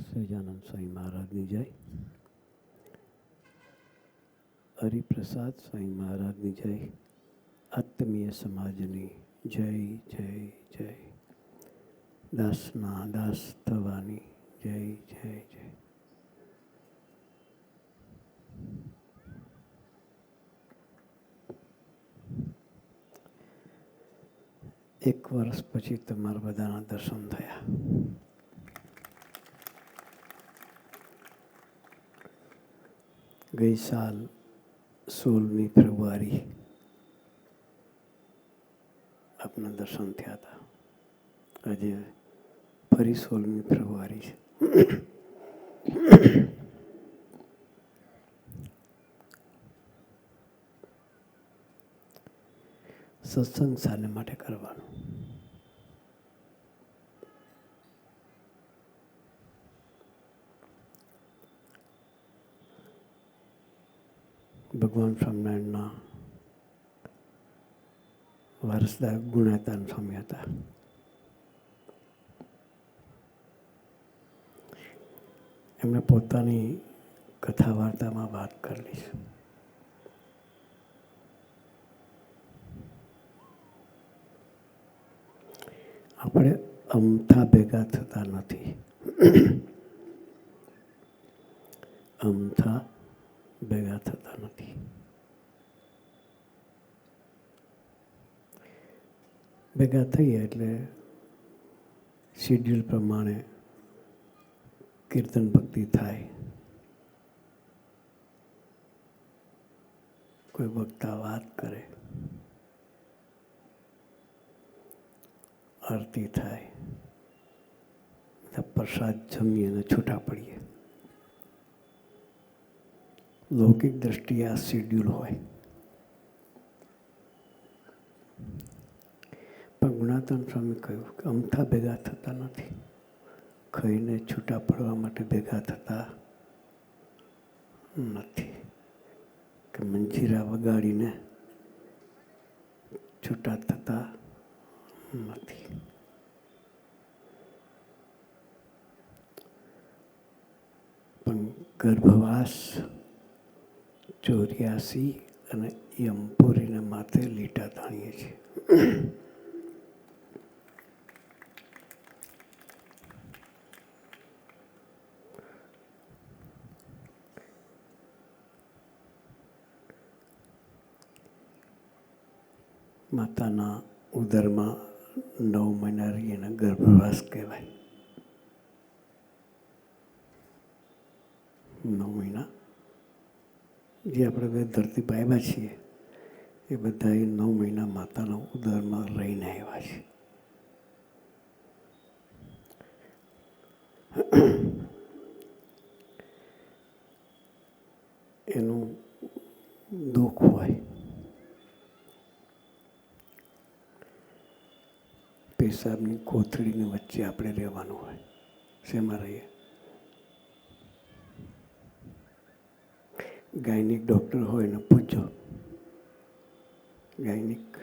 સહજાનંદ સ્વામી મહારાજની જય, હરિપ્રસાદ સ્વામી મહારાજની જય, આત્મીય સમાજની જય જય જય, દાસના દાસ થવાની જય જય જય. એક વર્ષ પછી તમારા બધાના દર્શન થયા. ગઈ સાલ 16મી ફેબ્રુઆરી આપના દર્શન થયા હતા. આજે ફરી 16મી ફેબ્રુઆરી છે. સત્સંગ શાને માટે કરવાનો? ભગવાન સ્વામિનારાયણના વારસદાર ગુણાતાન સ્વામી હતા. એમણે પોતાની કથા વાર્તામાં વાત કરેલી છે. આપણે અમથા ભેગા થતા નથી. અમથા ભેગા થતા નથી. ભેગા થઈએ એટલે શેડ્યુલ પ્રમાણે કીર્તન ભક્તિ થાય, કોઈ વક્તા વાત કરે, આરતી થાય, પ્રસાદ જમીએ અને છૂટા પડીએ. લૌકિક દ્રષ્ટિએ આ શેડ્યુલ હોય. પણ ગુણાતાન સ્વામી કહ્યું કે અમથા ભેગા થતા નથી. ખાઈને છૂટા પડવા માટે ભેગા થતા નથી, કે મંજીરા વગાડીને છૂટા થતા નથી. પણ ગર્ભવાસ 84 અને યમપુરીને માથે લીટા તાણીએ છીએ. માતાના ઉદરમાં 9 મહિના રહી એને ગર્ભવાસ કહેવાય. 9 મહિના જે આપણે બે ધરતી પર આવ્યા છીએ એ બધા 9 મહિના માતાના ઉદરમાં રહીને આવ્યા છે. એનું દુઃખ હોય. પેશાબની કોથળીની વચ્ચે આપણે રહેવાનું હોય. શેમાં રહીએ? ગાયનિક ડૉક્ટર હોય ને પૂછજો. ગાયનિક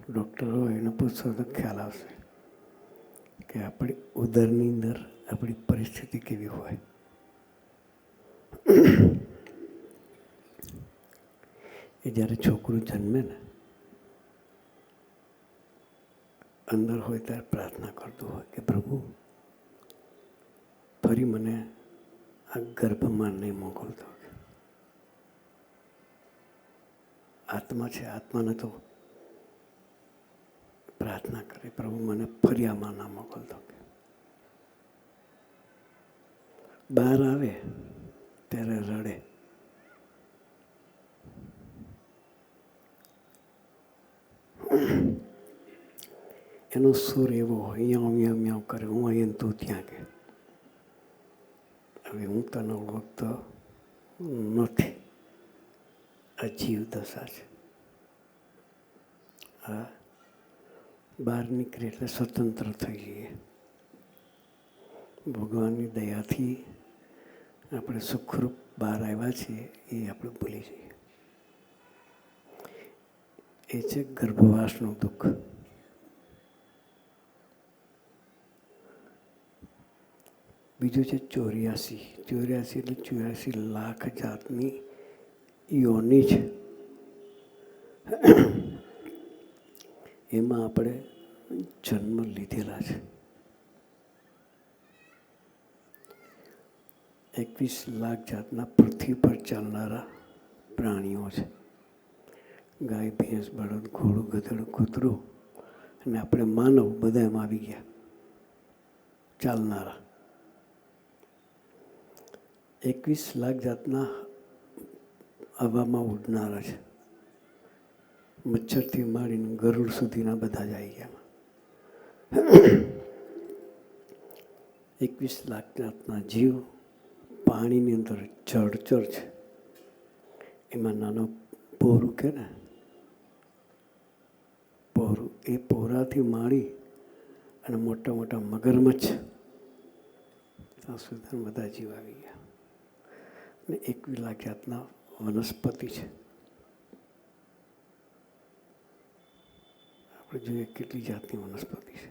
ડૉક્ટર હોય એને પૂછશો તો ખ્યાલ આવશે કે આપણી ઉદરની અંદર આપણી પરિસ્થિતિ કેવી હોય. એ જ્યારે છોકરું જન્મે ને અંદર હોય ત્યારે પ્રાર્થના કરતું હોય કે પ્રભુ ફરી મને આ ગર્ભમાં નહીં મોકલતો. આત્મા છે, આત્માને તો પ્રાર્થના કરે પ્રભુ મને ફરી આમાં ના મોકલતો. બહાર આવે ત્યારે રડે. એનો સુર એવો હોય, અહીંયા મ્યાઉ કરે, હું અહીંયા તું ત્યાં કે. હવે હું તને ઓળખતો નથી. આ જીવ દશા છે. હા, બહાર નીકળે એટલે સ્વતંત્ર થઈ જઈએ. ભગવાનની દયાથી આપણે સુખરૂપ બહાર આવ્યા છીએ એ આપણે ભૂલી જઈએ. એ છે ગર્ભવાસનું દુઃખ. બીજું છે 84. 84 એટલે 84 લાખ જાતની યોની છે. એમાં આપણે જન્મ લીધેલા છે. 21 લાખ જાતના પૃથ્વી પર ચાલનારા પ્રાણીઓ છે. ગાય, ભેંસ, બળદ, ઘોડું, ગધેડું, કૂતરું અને આપણે માનવ બધા એમાં આવી ગયા ચાલનારા. 21 લાખ જાતના હવામાં ઉડનારા છે. મચ્છરથી માંડીને ગરુડ સુધીના બધા જ આવી ગયા. 21 લાખ જાતના જીવ પાણીની અંદર જળચર છે. એમાં નાનો પોરું કે ને પોરું, એ પોરાથી માંડી અને મોટા મોટા મગરમચ્છ ત્યાં સુધી બધા જીવ આવી ગયા. ને 21 લાખ જાતના વનસ્પતિ છે. આપણે જોઈએ કેટલી જાતની વનસ્પતિ છે.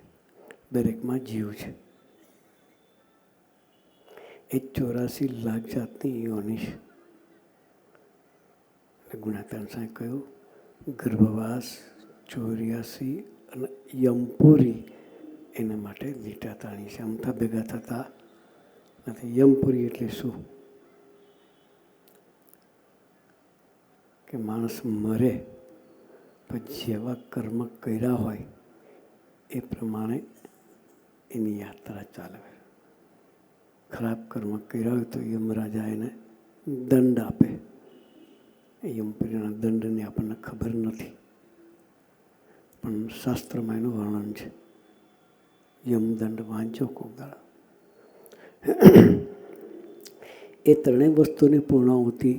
દરેકમાં જીવ છે. એ 84 લાખ જાતની યોની છે. ગુણાત્મક સાહેબ કહ્યું ગર્ભવાસ 84 અને યમપુરી એના માટે લીટાતાણી છે. અમથા ભેગા થતા નથી. યમપુરી એટલે શું? કે માણસ મરે પછી જેવા કર્મ કર્યા હોય એ પ્રમાણે એની યાત્રા ચાલે. ખરાબ કર્મ કર્યા હોય તો યમરાજા એને દંડ આપે. યમપુરીના દંડની આપણને ખબર નથી, પણ શાસ્ત્રમાં એનું વર્ણન છે. યમદંડ વાંચો કોક દાડા. એ ત્રણેય વસ્તુની પૂર્ણાહુતિ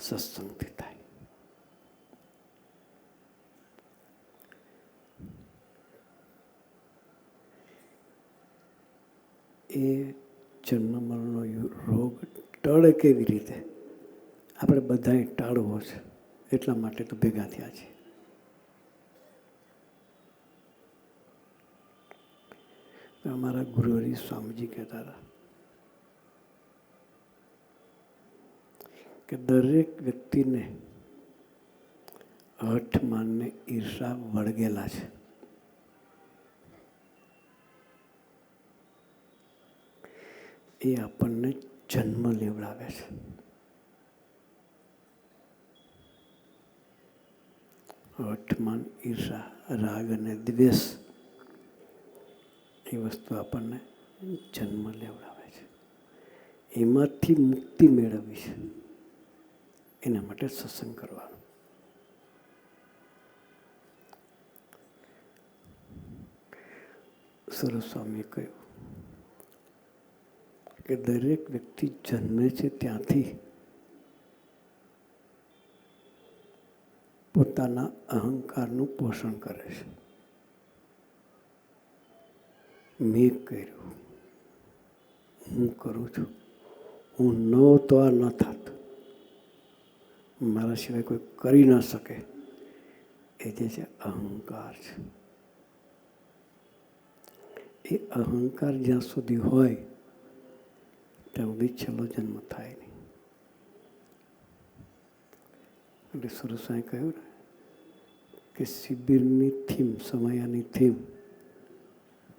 સત્સંગથી થાય. એ જન્મ મરણનો રોગ ટળે કેવી રીતે? આપણે બધાએ ટાળવો છે. એટલા માટે તો ભેગા થયા છે. અમારા ગુરુહરિ સ્વામીજી કહેતા હતા કે દરેક વ્યક્તિને હઠ, માનને ઈર્ષા વળગેલા છે. એ આપણને જન્મ લેવડાવે છે. હઠમાન, ઈર્ષા, રાગ અને દ્વેષ એ વસ્તુ આપણને જન્મ લેવડાવે છે. એમાંથી મુક્તિ મેળવવી છે. એના માટે સત્સંગ કરવાનો. સરસ સ્વામીએ કહ્યું કે દરેક વ્યક્તિ જન્મે છે ત્યાંથી પોતાના અહંકારનું પોષણ કરે છે. મેં કર્યું, હું કરું છું, હું ન તો આ ન થાત, મારા સિવાય કોઈ કરી ન શકે. એ જે છે અહંકાર છે. એ અહંકાર જ્યાં સુધી હોય ત્યાં સુધી છેલ્લો જન્મ થાય નહીં. એટલે સુરસાએ કહ્યું ને કે શિબિરની થીમ, સમયાની થીમ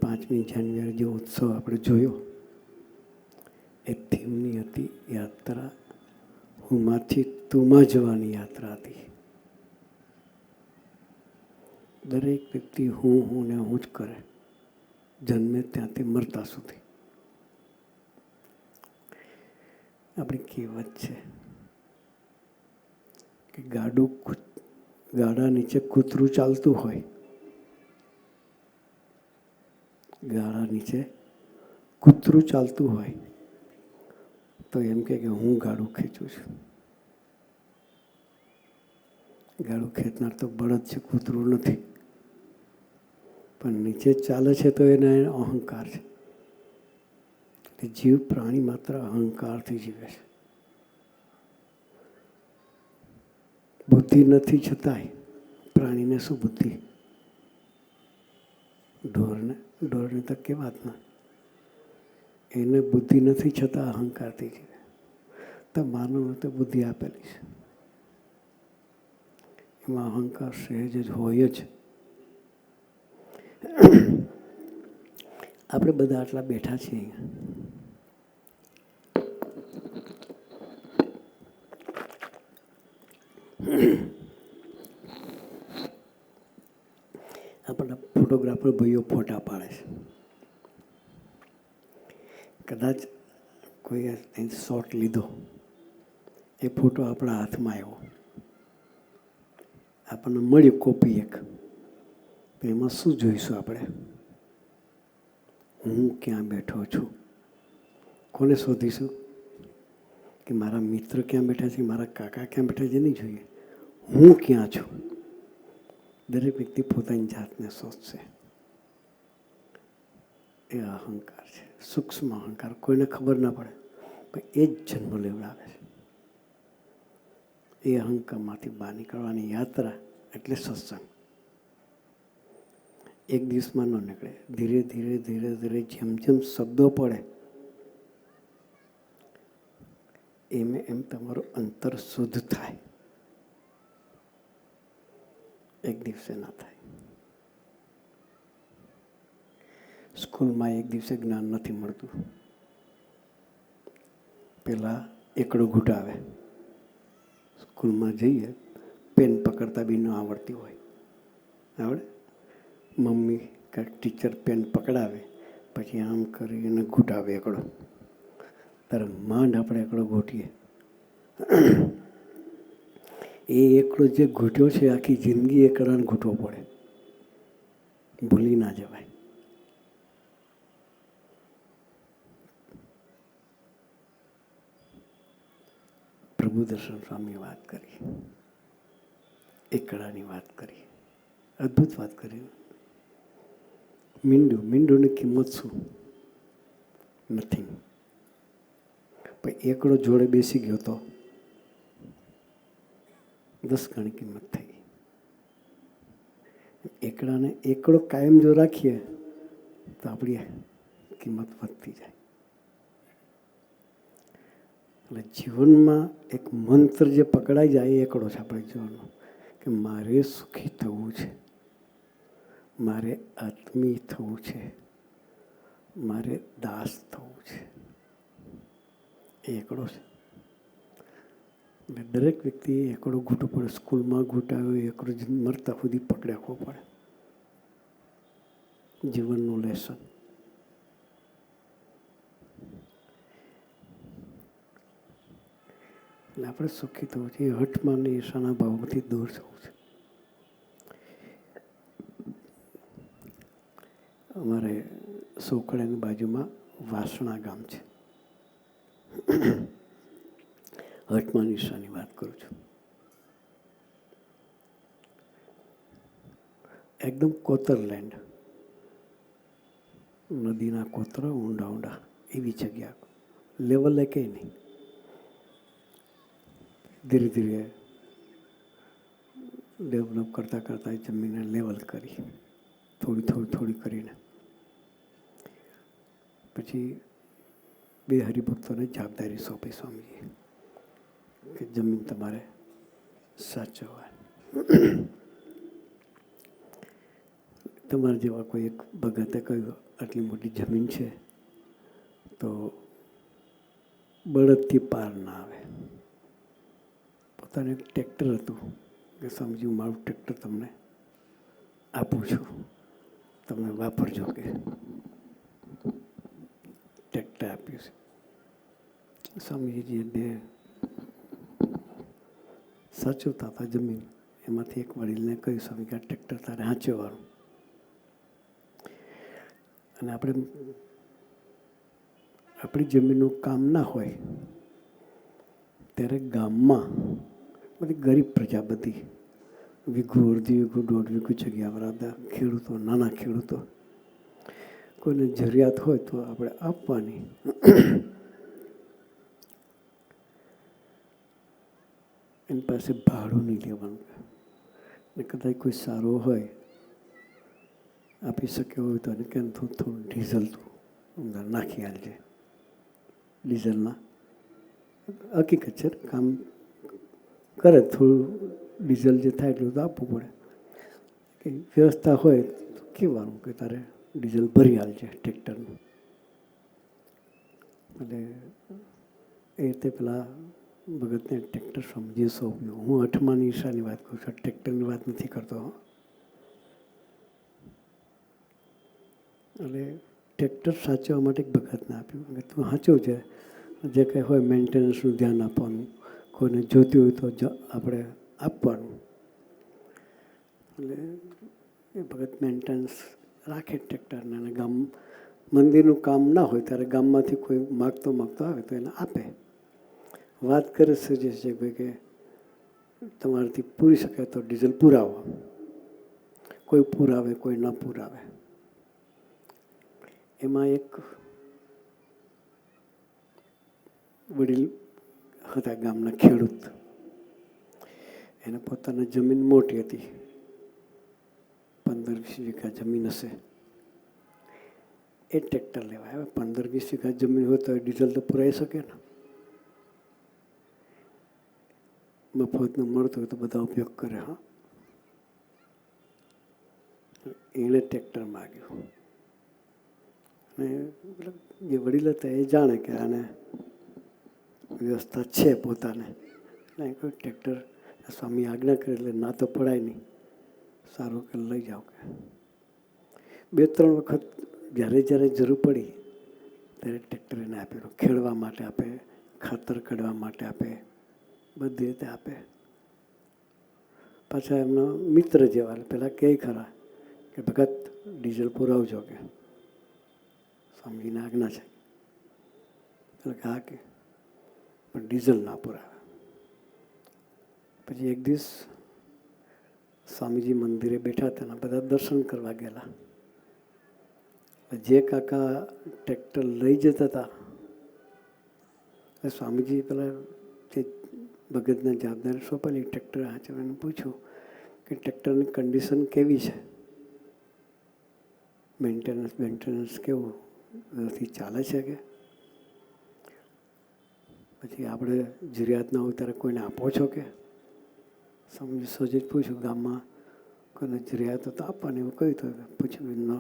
5મી જાન્યુઆરી જે ઉત્સવ આપણે જોયો એ થીમની હતી યાત્રા હુંમાંથી તુંમાં જવાની યાત્રા હતી. દરેક વ્યક્તિ હું ને હું જ કરે, જન્મે ત્યાંથી મરતા સુધી. આપણી કહેવત છે કે ગાડા નીચે કૂતરું ચાલતું હોય, ગાડા નીચે કૂતરું ચાલતું હોય તો એમ કે હું ગાડું ખેંચું છું. ગાડું ખેંચનાર તો બળદ છે, કૂતરું નથી. પણ નીચે ચાલે છે તો એને અહંકાર છે. જીવ પ્રાણી માત્ર અહંકારથી જીવે છે. બુદ્ધિ નથી છતાંય પ્રાણીને શું બુદ્ધિ? ઢોરને તો કે વાત ના. એને બુદ્ધિ નથી છતાં અહંકારથી છે. તો માનવને તો બુદ્ધિ આપેલી છે, એમાં અહંકાર સહેજ જ હોય જ. આપણે બધા આટલા બેઠા છીએ અહીંયા. આપણા ફોટોગ્રાફર ભાઈઓ ફોટા પાડે છે. કદાચ કોઈ શોટ લીધો, એ ફોટો આપણા હાથમાં આવ્યો, આપણને મળ્યું કોપી એક, તો એમાં શું જોઈશું આપણે? હું ક્યાં બેઠો છું? કોને શોધીશું? કે મારા મિત્ર ક્યાં બેઠા છે, મારા કાકા ક્યાં બેઠા છે? નહીં જોઈએ, હું ક્યાં છું. દરેક વ્યક્તિ પોતાની જાતને શોધશે. એ અહંકાર છે, સૂક્ષ્મ અહંકાર. કોઈને ખબર ના પડે પણ એ જ જન્મ લેવડાવે છે. એ અહંકારમાંથી બહાર નીકળવાની યાત્રા એટલે સત્સંગ. એક દિવસમાં ન નીકળે. ધીરે ધીરે ધીરે ધીરે જેમ જેમ શબ્દો પડે એમ તમારું અંતર શુદ્ધ થાય. એક દિવસે ના થાય. સ્કૂલમાં એક દિવસે જ્ઞાન નથી મળતું. પેલા એકડો ઘૂંટાવે. સ્કૂલમાં જઈએ, પેન પકડતા બી ન આવડતી હોય, આવડે? મમ્મી કાંઈક ટીચર પેન પકડાવે, પછી આમ કરીને ઘૂંટાવે એકડો. ત્યારે માંડ આપણે એકડો ઘૂંટીએ. એ એકડો જે ઘૂંટ્યો છે, આખી જિંદગી એકડાને ઘૂંટવો પડે, ભૂલી ના જવાય. પ્રભુદર્શન સ્વામી વાત કરી, એકડાની વાત કરી, અદ્ભુત વાત કરી. મીંડુની કિંમત શું? નથિંગ. પણ એકડો જોડે બેસી ગયો તો 10 ગણી કિંમત થઈ. એકડો કાયમ જો રાખીએ તો આપણી કિંમત વધતી જાય. એટલે જીવનમાં એક મંત્ર જે પકડાઈ જાય એ એકડો છે આપણે જીવનનો, કે મારે સુખી થવું છે, મારે આત્મીય થવું છે, મારે દાસ થવું છે. એ એકડો છે. એટલે દરેક વ્યક્તિએ એકડો ઘૂંટવો પડે. સ્કૂલમાં ઘૂંટાવ્યો એકડો મરતા સુધી પકડી રાખવો પડે. જીવનનું લેસન. એટલે આપણે સુખી થવું છે. એ હઠમાં ઈર્ષાના ભાવથી દૂર થવું છે. અમારે સોકડાની બાજુમાં વાસણા ગામ છે. હઠમાં ઈર્ષાની વાત કરું છું. એકદમ કોતર લેન્ડ, નદીના કોતરા ઊંડા ઊંડા, એવી જગ્યા. લેવલે કંઈ નહીં. ધીરે ધીરે ડેવલપ કરતાં કરતાં જમીનને લેવલ કરી, થોડી કરીને પછી 2 હરિભક્તોને જવાબદારી સોંપી સ્વામીજી કે જમીન તમારે સાચવવા. તમારા જેવા કોઈ એક ભગતે કહ્યું, આટલી મોટી જમીન છે તો બળદથી પાર ના આવે. પોતાને એક ટ્રેક્ટર હતું કે સ્વામીજી હું મારું ટ્રેક્ટર તમને આપું છું, તમે વાપરજો. કે ટ્રેક્ટર આપ્યું છે. સ્વામીજી બે સાચવતા હતા જમીન, એમાંથી એક વડીલને કહ્યું, સ્વામી કે આ ટ્રેક્ટર તારે સાચવવાનું. અને આપણી જમીનનું કામ ના હોય ત્યારે ગામમાં બધી ગરીબ પ્રજા, બધી વીઘું, અડધી વીઘું, 1.5 વીઘું જગ્યાવાળા હતા ખેડૂતો, નાના ખેડૂતો, કોઈને જરૂરિયાત હોય તો આપણે આપવાની. એની પાસે ભાડું નહીં લેવાનું. ને કદાચ કોઈ સારો હોય આપી શકે હોય તો એને કેમ થોડું ડીઝલ તું અંદર નાખી આલજે. ડીઝલના. હકીકત છે, કામ કરે થોડું ડીઝલ જે થાય એટલું તો આપવું પડે. કે વ્યવસ્થા હોય તો કહેવાનું કે તારે ડીઝલ ભરી હાલજે ટ્રેક્ટરનું. એટલે એ રીતે પેલા ભગતને ટ્રેક્ટર સમજી સોંપ્યું. હું 8મા નિશાની વાત કરું છું, ટ્રેક્ટરની વાત નથી કરતો. એટલે ટ્રેક્ટર સાચવવા માટે એક ભગતને આપ્યું કે તું સાચું છે, જે કંઈ હોય મેન્ટેનન્સનું ધ્યાન આપવાનું, કોઈને જોતી હોય તો આપણે આપવાનું. એટલે એ ભગત મેન્ટેનન્સ રાખે ટ્રેક્ટરને. અને મંદિરનું કામ ના હોય ત્યારે ગામમાંથી કોઈ માગતો આવે તો એને આપે. વાત કરે સજેશ છે ભાઈ કે તમારાથી પૂરી શકે તો ડીઝલ પુરાવો. કોઈ પુરાવે, કોઈ ન પુરાવે. એમાં એક વડીલ હતા ગામના ખેડૂત. એને પોતાની જમીન મોટી હતી, 15-20 વીઘા જમીન હશે. એ ટ્રેક્ટર લેવા આવ્યા. 15-20 વીઘા જમીન હોય તો ડીઝલ તો પુરાઈ શકે ને. મફતનું મળતું હોય તો બધા ઉપયોગ કરે. હા, એણે ટ્રેક્ટર માગ્યું. અને જે વડીલ હતા એ જાણે કે આને વ્યવસ્થા છે પોતાને. એટલે કોઈ ટ્રેક્ટર સ્વામી આજ્ઞા કરે એટલે ના તો પડાય નહીં. સારું કે લઈ જાઓ કે. 2-3 વખત જ્યારે જરૂર પડી ત્યારે ટ્રેક્ટર એને આપેલું. ખેડવા માટે આપે, ખાતર કાઢવા માટે આપે, બધી રીતે આપે. પાછા એમનો મિત્ર જેવા. પેલા કહે ખરા કે ભગત ડીઝલ પુરાવજો કે સ્વામીજીને આજ્ઞા છે. એટલે કે હા કે પણ ડીઝલ ના પુરાવે. પછી એક દિવસ સ્વામીજી મંદિરે બેઠા હતા, બધા દર્શન કરવા ગયેલા. જે કાકા ટ્રેક્ટર લઈ જતા હતા સ્વામીજી પેલા જે ભગતને જવાબદારી સોંપેલી ટ્રેક્ટર હાચવાને પૂછ્યું કે ટ્રેક્ટરની કન્ડિશન કેવી છે, મેન્ટેનન્સ કેવું વ્યવસ્થિત ચાલે છે કે. પછી આપણે જરૂરિયાત ના હોય ત્યારે કોઈને આપો છો કે. સ્વામીજી સજેજ પૂછ્યું ગામમાં કોઈને જરૂરિયાત તો આપવાની, એવું કહ્યું તો પૂછ્યું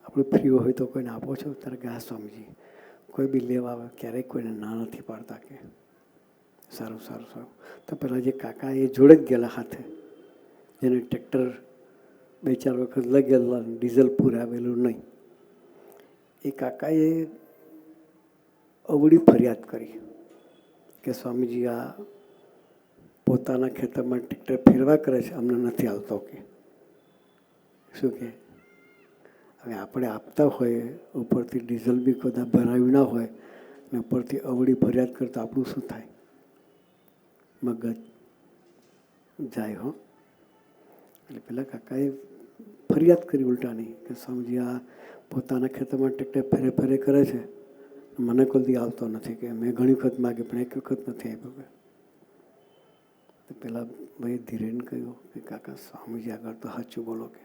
આપણું ફ્રી હોય તો કોઈને આપો છો. ત્યારે કે હા સ્વામીજી, કોઈ બી લેવા આવે ક્યારેય કોઈને ના નથી પાડતા કે. સારું. તો પેલા જે કાકા એ જોડે જ ગયેલા હાથે, જેને ટ્રેક્ટર 2-4 વખત લઈ ગયેલા, ડીઝલ પુરાવેલું નહીં, એ કાકાએ અવળી ફરિયાદ કરી કે સ્વામીજી આ પોતાના ખેતરમાં ટ્રેક્ટર ફેરવા કરે છે, અમને નથી આવતો કે. શું કે હવે આપણે આપતા હોય, ઉપરથી ડીઝલ બી કદાચ ભરાયું ના હોય ને ઉપરથી અવળી ફરિયાદ કરતા આપણું શું થાય? મગજ જાય. હો. એટલે પેલા કાકાએ ફરિયાદ કરી ઉલટાની કે સ્વામીજી આ પોતાના ખેતરમાં ટ્રેક્ટર ફેરે કરે છે, મને કોઈ દી આવતો નથી કે. મેં ઘણી વખત માગી પણ એક વખત નથી આપ્યો કે. તો પેલા ભાઈ ધીરેન કહ્યું કે કાકા સ્વામીજી આગળ તો સાચું બોલો કે.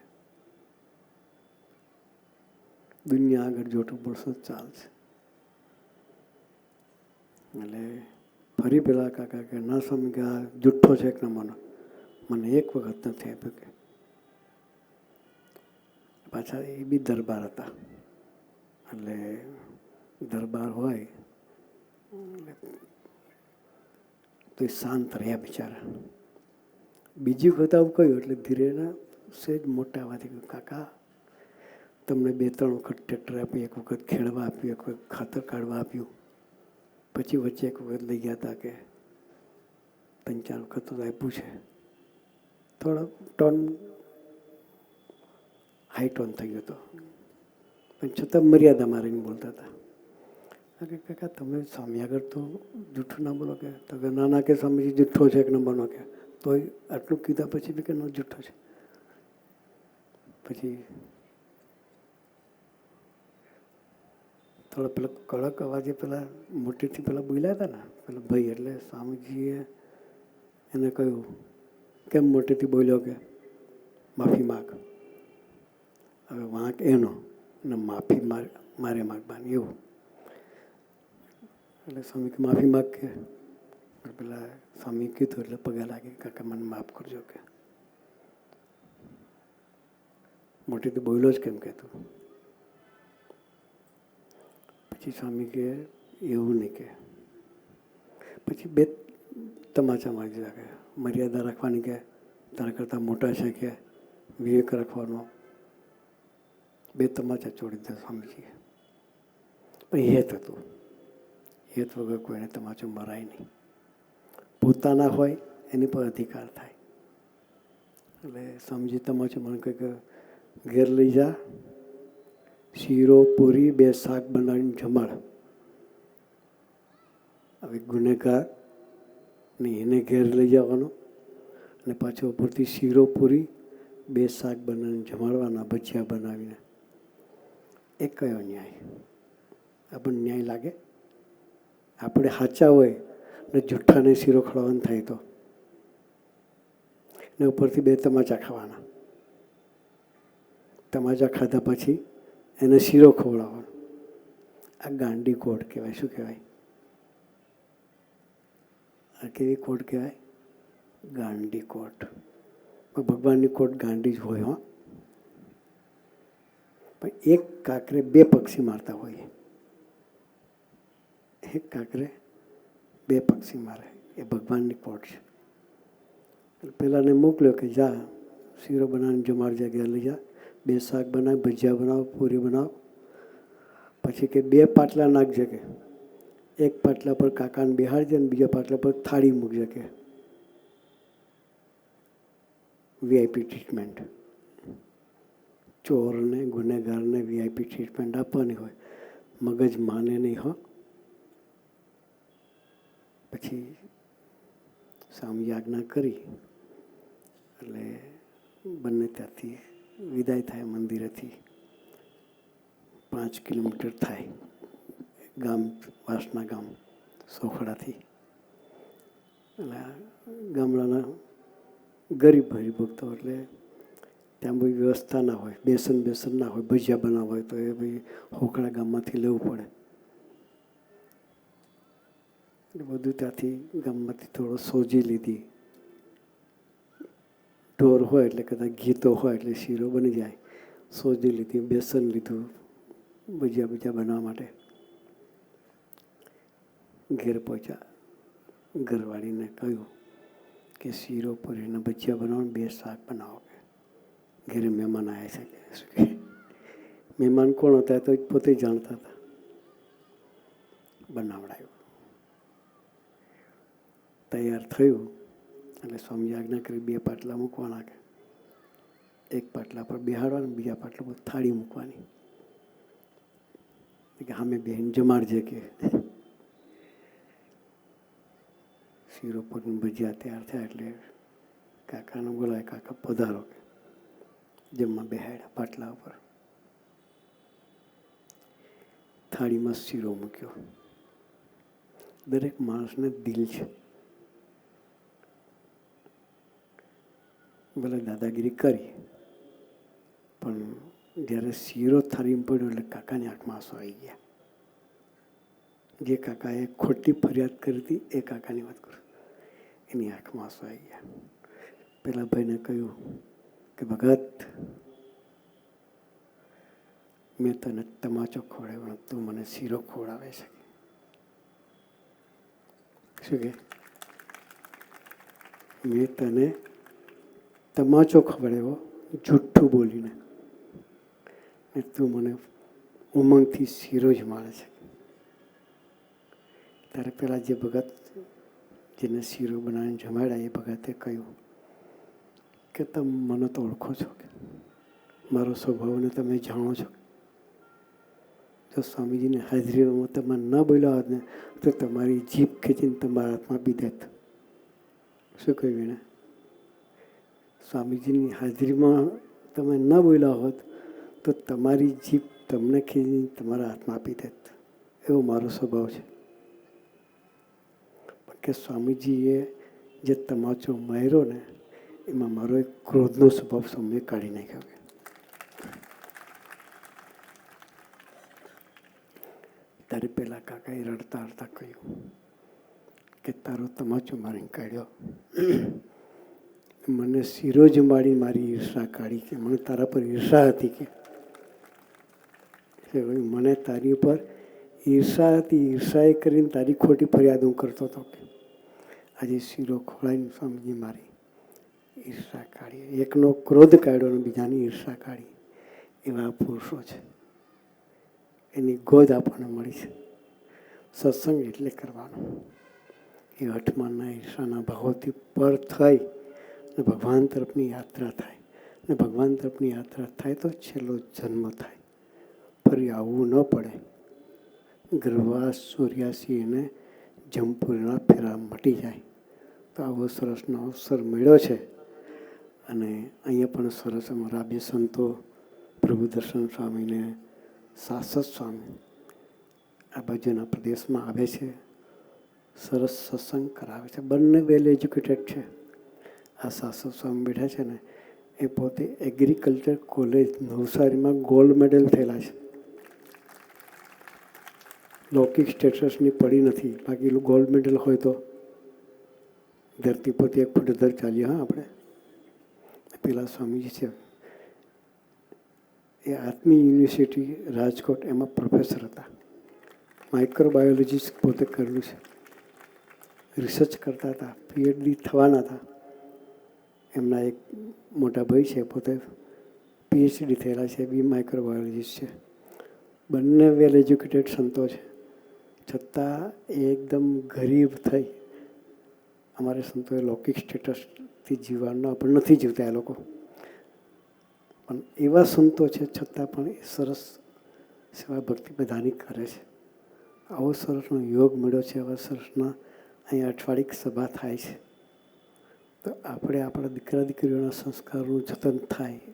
દુનિયા આગળ જોઠું બોલશો ચાલશે. એટલે ફરી પેલા કાકા કે ના સ્વામી કે આ જુઠ્ઠો છે કે મને એક વખત નથી આપ્યો કે. પાછા એ બી દરબાર હતા. એટલે દરબાર હોય તો એ શાંત રહ્યા બિચારા. બીજી વખત આવું કહ્યું એટલે ધીરેના સહેજ મોટા અવાજે કહ્યું કાકા તમને 2-3 વખત ટ્રેક્ટર આપ્યું, એક વખત ખેડવા આપ્યું, એક વખત ખાતર કાઢવા આપ્યું, પછી વચ્ચે એક વખત લઈ ગયા હતા કે 3-4 વખત તો આપ્યું છે. થોડો ટોન હાઈ ટોન થઈ ગયો હતો, પણ છતાં મર્યાદા મારીને બોલતા હતા. કે કાકા તમે સ્વામી આગળ તો જૂઠું ના બોલો કે. તો કે ના કે સ્વામીજી જૂઠ્ઠો છે કે ન બનો કે. તોય આટલું કીધા પછી બી કે ન જૂઠ્ઠો છે. પછી થોડા પેલા કડક અવાજે પેલા મોટેથી પેલા બોલ્યા હતા ને પેલા ભાઈ, એટલે સ્વામીજીએ એને કહ્યું કેમ મોટેથી બોલ્યો કે માફી માગ. હવે વાંક એનો ને માફી મારે માગવાની એવું. એટલે સ્વામી કે માફી માગ કે પેલા સ્વામી કીધું એટલે પગે લાગે, કાકા મને માફ કરજો કે. મોટેથી બોલ્યો જ કેમ કે તું. પછી સ્વામી કે એવું નહીં કે. પછી બે તમાચા મારી દીધા કે મર્યાદા રાખવાની, કે તારા કરતાં મોટા છે કે વિવેક રાખવાનો. બે તમાચા છોડી દીધા સ્વામીજીએ. પણ હેત હતું, હેત વગર કોઈને તમાચો મરાય નહીં. પોતાના હોય એની પર અધિકાર થાય. એટલે સ્વામીજી તમાચો મને કહે કે ઘેર લઈ જા, શીરો પૂરી 2 શાક બનાવીને જમાડ. હવે ગુનેગાર ને એને ઘેર લઈ જવાનો અને પાછો ઉપરથી શીરો પૂરી 2 શાક બનાવીને જમાડવાના, ભજીયા બનાવીને. એ કયો ન્યાય? આપણને ન્યાય લાગે? આપણે સાચા હોય ને જુઠ્ઠાને શીરો ખવડાવવાનો થાય તો, ને ઉપરથી 2 તમાચા ખાવાના. તમાચા ખાધા પછી એને શીરો ખવડાવવાનો. આ ગાંડી કોટ કહેવાય. શું કહેવાય? આ કેવી કોટ કહેવાય? ગાંડી કોટ. પણ ભગવાનની કોટ ગાંડી જ હોય. હો, પણ એક કાંકરે 2 પક્ષી મારતા હોય. એક કાંકરે 2 પક્ષી મારે, એ ભગવાનની કોટ છે. પેલાને મોકલ્યો કે જા શીરો બનાવીને જમાડજે, ઘેર લઈ જા, 2 શાક બનાવ, ભજીયા બનાવ, પૂરી બનાવ. પછી કે 2 પાટલા નાખજે, કે એક પાટલા પર કાકાને બેહાડજે અને બીજા પાટલા પર થાળી મૂકજે, કે વીઆઈપી ટ્રીટમેન્ટ. ચોરને ગુનેગારને વીઆઈપી ટ્રીટમેન્ટ આપવાની હોય. મગજ માને નહીં. હો, પછી સ્વામી આજ્ઞા કરી એટલે બંને ત્યાંથી વિદાય થાય. મંદિરેથી 5 કિલોમીટર થાય ગામ, વાસના ગામ, સોખડાથી. એટલે ગામડાના ગરીબ હરિભક્તો, એટલે ત્યાં બધી વ્યવસ્થા ના હોય, બેસન ના હોય, ભજીયા બનાવવા હોય તો એ ભાઈ હોકળા ગામમાંથી લેવું પડે. એટલે બધું ત્યાંથી ગામમાંથી થોડો સોજી લીધી. ઢોર હોય એટલે કદાચ ઘી તો હોય એટલે શીરો બની જાય. સોજી લીધી, બેસન લીધું ભજીયા બનાવવા માટે. ઘેર પહોંચ્યા. ઘરવાળીને કહ્યું કે શીરો પૂરીને ભજીયા બનાવો, 2 શાક બનાવો. ઘેરે મહેમાન આવ્યા છે. શું કે મહેમાન કોણ હતા તો પોતે જાણતા હતા. બનાવડાયું, તૈયાર થયું. એટલે સ્વામી આજ્ઞા કરી 2 પાટલા મૂકવાના, કે એક પાટલા પર બેહાડવાના, બીજા પાટલા પર થાળી મૂકવાની, કે સામે બેહીને જમાડજે. કે શીરો પૂરીને ભજીયા તૈયાર થયા એટલે કાકાને બોલાય, કાકા પધારો. કે જમવા બેહાડ્યા પાટલા ઉપર. થાળીમાં શીરો મૂક્યો. દરેક માણસને દિલ છે. ભલે દાદાગીરી કરી, પણ જ્યારે શીરો થાળીમાં પડ્યો એટલે કાકાની આંખમાં આંસુ આવી ગયા. જે કાકાએ ખોટી ફરિયાદ કરી હતી એ કાકાની વાત કરું, એની આંખમાં આંસુ આવી ગયા. પેલા ભાઈને કહ્યું કે ભગત, મેં તને તમાચો ખવડાવ્યો, તું મને શીરો ખવડાવે છે. શું કે મેં તને તમાચો ખવડાવ્યો જુઠ્ઠું બોલીને, ને તું મને ઉમંગથી શીરો જ માણે છે. ત્યારે પેલા જે ભગત જેને શીરો બનાવીને જમાડ્યા એ ભગતે કહ્યું કે તમે મને તો ઓળખો છો, કે મારો સ્વભાવને તમે જાણો છો. જો સ્વામીજીની હાજરીમાં તમે ન બોલ્યા હોત ને તો તમારી જીભ ખેંચીને તમારા હાથમાં આપી દેત. શું કહ્યું એને? સ્વામીજીની હાજરીમાં તમે ન બોલ્યા હોત તો તમારી જીભ તમને ખેંચીને તમારા હાથમાં આપી દેત. એવો મારો સ્વભાવ છે. કે સ્વામીજીએ જે તમાચો માર્યો ને એમાં મારો એક ક્રોધનો સ્વભાવ સ્વામીએ કાઢી નાખ્યો. ત્યારે પેલા કાકાએ રડતા રડતા કહ્યું કે તારો તમાચો મારીને કાઢ્યો, મને શીરો જ મારી ઈર્ષા કાઢી, કે મને તારા પર ઈર્ષા હતી, કે મને તારી ઉપર ઈર્ષા હતી, ઈર્ષાએ કરીને તારી ખોટી ફરિયાદ હું કરતો હતો, કે આજે શીરો ખોળાઈને સ્વામીજી મારી ઈર્ષા કાઢી. એકનો ક્રોધ કાઢ્યો અને બીજાની ઈર્ષા કાઢી. એવા પુરુષો છે, એની ગોદ આપણને મળી છે. સત્સંગ એટલે કરવાનો, એ અઠમાનના ઈર્ષાના ભાવોથી પર થઈ અને ભગવાન તરફની યાત્રા થાય. અને ભગવાન તરફની યાત્રા થાય તો છેલ્લો જન્મ થાય, ફરી આવવું ન પડે. ગર્ભવાસ 84 એને જમપુરીના ફેરા મટી જાય. તો આવો સરસનો અવસર મળ્યો છે. અને અહીંયા પણ સરસ અમારા બે સંતો પ્રભુદર્શન સ્વામીને શાશ્વત સ્વામી આ બાજુના પ્રદેશમાં આવે છે, સરસ સત્સંગ કરાવે છે. બંને વેલ એજ્યુકેટેડ છે. આ શાશ્વત સ્વામી બેઠા છે ને, એ પોતે એગ્રીકલ્ચર કોલેજ નવસારીમાં ગોલ્ડ મેડલ થયેલા છે. લૌકિક સ્ટેટસની પડી નથી, બાકી ગોલ્ડ મેડલ હોય તો ધરતી પરથી 1 ફૂટ દર ચાલીએ. હા, આપણે પેલા સ્વામીજી છે એ આત્મી યુનિવર્સિટી રાજકોટ, એમાં પ્રોફેસર હતા. માઇક્રોબાયોલોજીસ્ટ પોતે કરેલું છે, રિસર્ચ કરતા હતા, PhD થવાના હતા. એમના એક મોટા ભાઈ છે, પોતે PhD થયેલા છે, બી માઇક્રોબાયોલોજીસ્ટ છે. બંને વેલ એજ્યુકેટેડ સંતો છે, છતાં એકદમ ગરીબ થઈ. અમારે સંતોએ લૌકિક સ્ટેટસથી જીવવાનો પણ નથી જીવતા એ લોકો, પણ એવા સંતો છે છતાં પણ એ સરસ સેવા ભક્તિ બધાની કરે છે. આવો સરસનો યોગ મળ્યો છે. આવા સરસના અહીંયા અઠવાડિક સભા થાય છે. તો આપણે આપણા દીકરા દીકરીઓના સંસ્કારોનું જતન થાય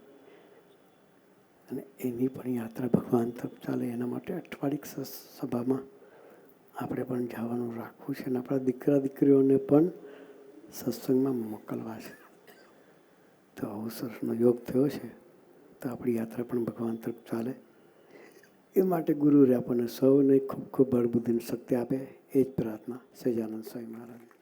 અને એની પણ યાત્રા ભગવાન તરફ ચાલે, એના માટે અઠવાડિક સભામાં આપણે પણ જવાનું રાખવું છે. અને આપણા દીકરા દીકરીઓને પણ સત્સંગમાં મોકલવા છે. તો આવો સરસનો યોગ થયો છે. તો આપણી યાત્રા પણ ભગવાન તરફ ચાલે, એ માટે ગુરુએ આપણને સૌને ખૂબ ખૂબ બળ બુદ્ધિની શક્તિ આપે, એ જ પ્રાર્થના. સહજાનંદ સ્વામી મહારાજ.